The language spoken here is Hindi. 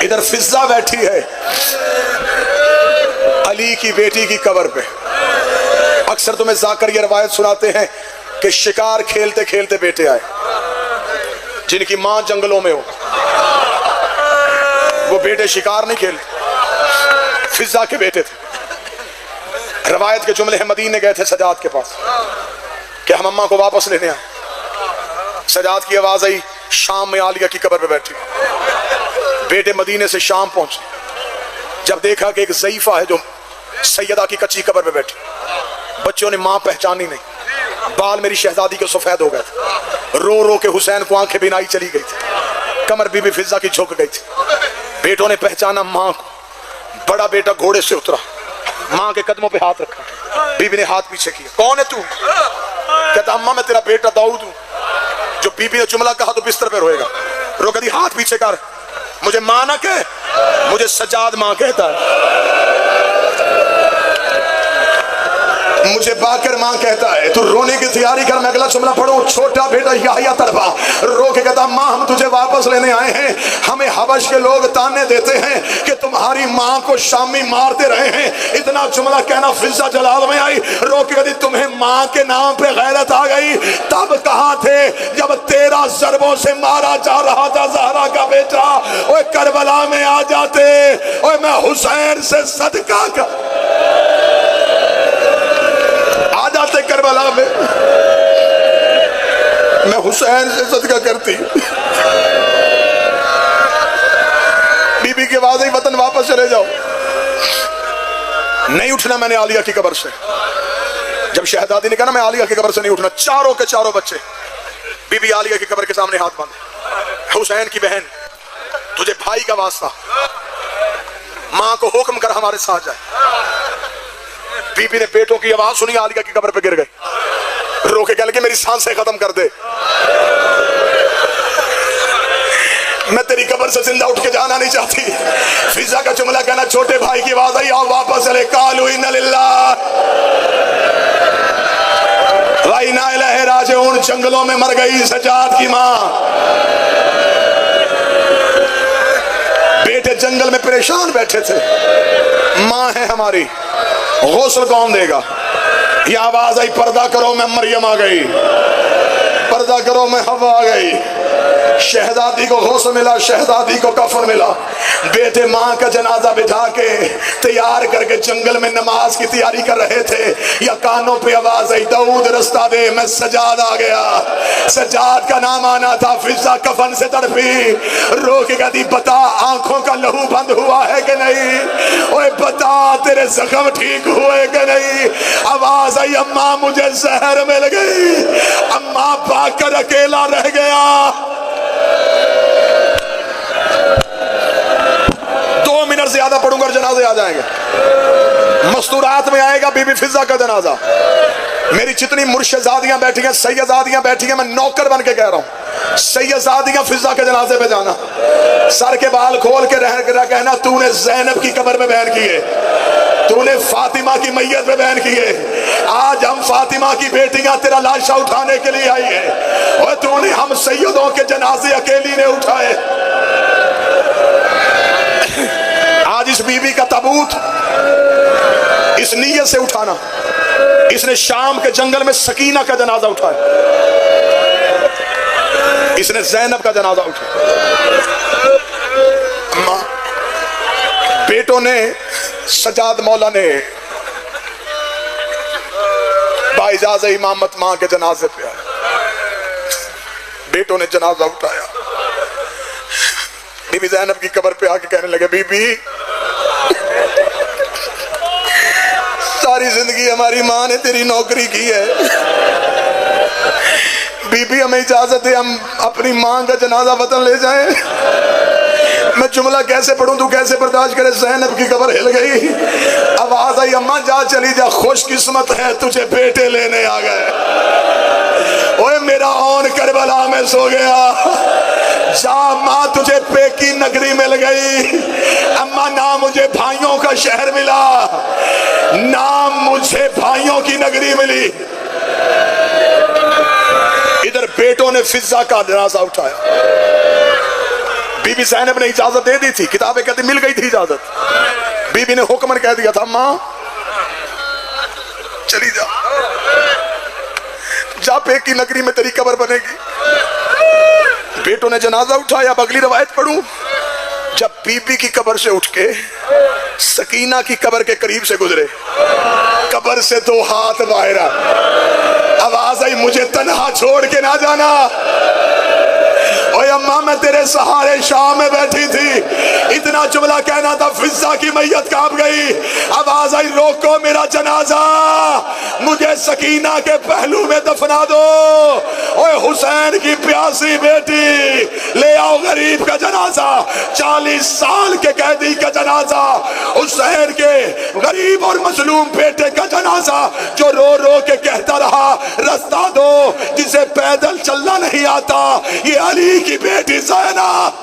इधर फिजा बैठी है अली की बेटी की कब्र पे। अक्सर तुम्हें जाकर ये रवायत सुनाते हैं कि शिकार खेलते खेलते बेटे आए, जिनकी मां जंगलों में हो, वो बेटे शिकार नहीं खेलते, फिजा के बेटे थे। रवायत के जुमले हैं, मदीने गए थे सजाद के पास कि हम अम्मा को वापस लेने आए। सजाद की आवाज आई, शाम में आलिया की कब्र पे बैठी। बेटे मदीने से शाम पहुंचे, जब देखा कि एक ज़ईफा है जो सैयदा की कच्ची कब्र पे बैठी। बच्चों ने मां पहचानी नहीं, बाल मेरी शहजादी के सफेद हो गए थे। रो रो के हुसैन को आंखें बिनाई चली गई थी, कमर बीबी फिजा की झुक गई थी। बेटों ने पहचाना मां को। बड़ा बेटा घोड़े से उतरा, मां के कदमों पे हाथ रखा, बीबी ने हाथ पीछे किया। कौन है तू? कहता अम्मा मैं तेरा बेटा दाऊद हूं। जो बीबी ने जुमला कहा तो बिस्तर पे रोएगा, रो कहती हाथ पीछे कर, मुझे मां ना कह, मुझे सजाद मां कहता है, मुझे बाकर मां कहता है। तू रोने की तैयारी कर, मैं अगला जुमला पढ़ूं। छोटा बेटा याहिया तड़पा, रो के कहता मां हम तुझे वापस लेने आए हैं, हमें हबश के लोग ताने देते हैं कि तुम्हारी मां को शामी मारते रहे हैं। इतना जुमला कहना फिजा जलाल में आई, रो के कहती तुम्हें मां के नाम पे गैरत आ गई। तब कहां थे जब 13 ज़रबों से मारा जा रहा था ज़हरा का बेटा? ओए करबला में आ जाते, ओए मैं हुसैन से सदका का आ जाते, करबला में मैं हुसैन से सदका करती। बीबी के बाद ही वतन वापस चले जाओ, नहीं उठना मैंने आलिया की कब्र से। जब शहजादी ने कहा ना मैं आलिया की कब्र से नहीं उठना, चारों के चारों बच्चे बीबी आलिया की कब्र के सामने हाथ बांधे। हुसैन की बहन तुझे भाई का वास्ता, मां को हुक्म कर हमारे साथ जाए। बीबी ने बेटों की आवाज सुनी, आलिया की कब्र पे गिर गए, रो के कह लगे मेरी सांसें खत्म कर दे, मैं तेरी कब्र से जिंदा उठ के जाना नहीं चाहती। फिजा का जुमला कहना, छोटे भाई की आवाज आई, आओ वापस चले। कालू इन्ना लिल्लाह व इन्ना इलैहि राजिऊन। जंगलों में मर गई सजाद की मां, बेटे जंगल में परेशान बैठे थे। मां है हमारी, गौसल कौन देगा? यह आवाज आई, पर्दा करो मैं मरियम आ गई, पर्दा करो मैं हवा आ गई। शहजादी को गौसल मिला, शहजादी को कफन मिला। बेटे मां का जनाजा बिठा के तैयार करके जंगल में नमाज की तैयारी कर रहे थे, या कानों पे आवाज आई, दाऊद रास्ता दे, मैं सजाद आ गया। सजाद का नाम आना था। फिजा कफन से तड़पी, रो के कहती बता आंखों का लहू बंद हुआ है कि नहीं? ओए बता तेरे जख्म ठीक हुए कि नहीं? आवाज आई, अम्मा मुझे जहर मिल गई। अम्मा भागकर अकेला रह गया। 2 मिनट ज्यादा पढ़ूंगा, जनाजे आ जाएंगे। मस्तूरात में आएगा बीबी फिजा का जनाजा। मेरी जितनी मुर्शदादियां बैठी हैं, सैयदादियां बैठी हैं, मैं नौकर बन के कह रहा हूं, सैयदादियां फिजा के जनाजे पे जाना, सर के बाल खोल के रह कहना तूने जैनब की कब्र में बयान किए, तूने फातिमा की मैयत पे बयान किए। आज हम फातिमा की बेटियां तेरा लाशा उठाने के लिए आई है, और तूने हम सैयदों के जनाजे अकेली ने उठाए। आज इस बीबी का ताबूत इस नीयत से उठाना, इसने शाम के जंगल में सकीना का जनाजा उठाया, इसने जैनब का जनाजा उठाया। बेटों ने, सजाद मौला ने बाइजाज़ इमामत मां के जनाजे पे आया, बेटों ने जनाजा उठाया। बीबी जैनब की कब्र पे आके कहने लगे, बीबी सारी जिंदगी हमारी मां ने तेरी नौकरी की है, बीबी हमें इजाजत है हम अपनी मां का जनाजा वतन ले जाएं। मैं जुमला कैसे पढ़ूं, तू कैसे बर्दाश्त करे? ज़ैनब की कब्र हिल गई। आवाज आई, अम्मा जा चली जा, खुशकिस्मत है तुझे बेटे लेने आ गए। ओए मेरा औन करबला में सो गया, जा माँ तुझे पेकी नगरी मिल गई। अम्मा ना मुझे भाइयों का शहर मिला, ना मुझे भाइयों की नगरी मिली। इधर बेटों ने फिजा का जनाजा उठाया, बीबी ज़ैनब ने इजाजत दे दी थी, किताबें कहती मिल गई थी इजाजत। बीबी ने हुक्मन कह दिया था मां चली जा, जा पे की नगरी में तेरी कब्र बनेगी। बेटों ने जनाजा उठाया। अब अगली रवायत पढ़ूं, जब बीबी की कब्र से उठ के सकीना की कब्र के करीब से गुजरे, कब्र से 2 हाथ बाहर, आवाज आई मुझे तन्हा छोड़ के ना जाना। ओए अम्मा मैं तेरे सहारे शाम में बैठी थी, इतना जुमला कहना था फिजा की मैयत कांप गई। आवाज आई रोको मेरा जनाजा, मुझे सकीना के पहलू में दफना दो। ओए हुसैन की प्यासी बेटी ले आओ गरीब का जनाजा, 40 साल के कैदी का जनाजा, हुसैन के गरीब और मजलूम बेटे का जनाजा जो रो रो के कहता रहा रास्ता दो, जिसे पैदल चलना नहीं आता, ये अली की बेटी ज़ैनब।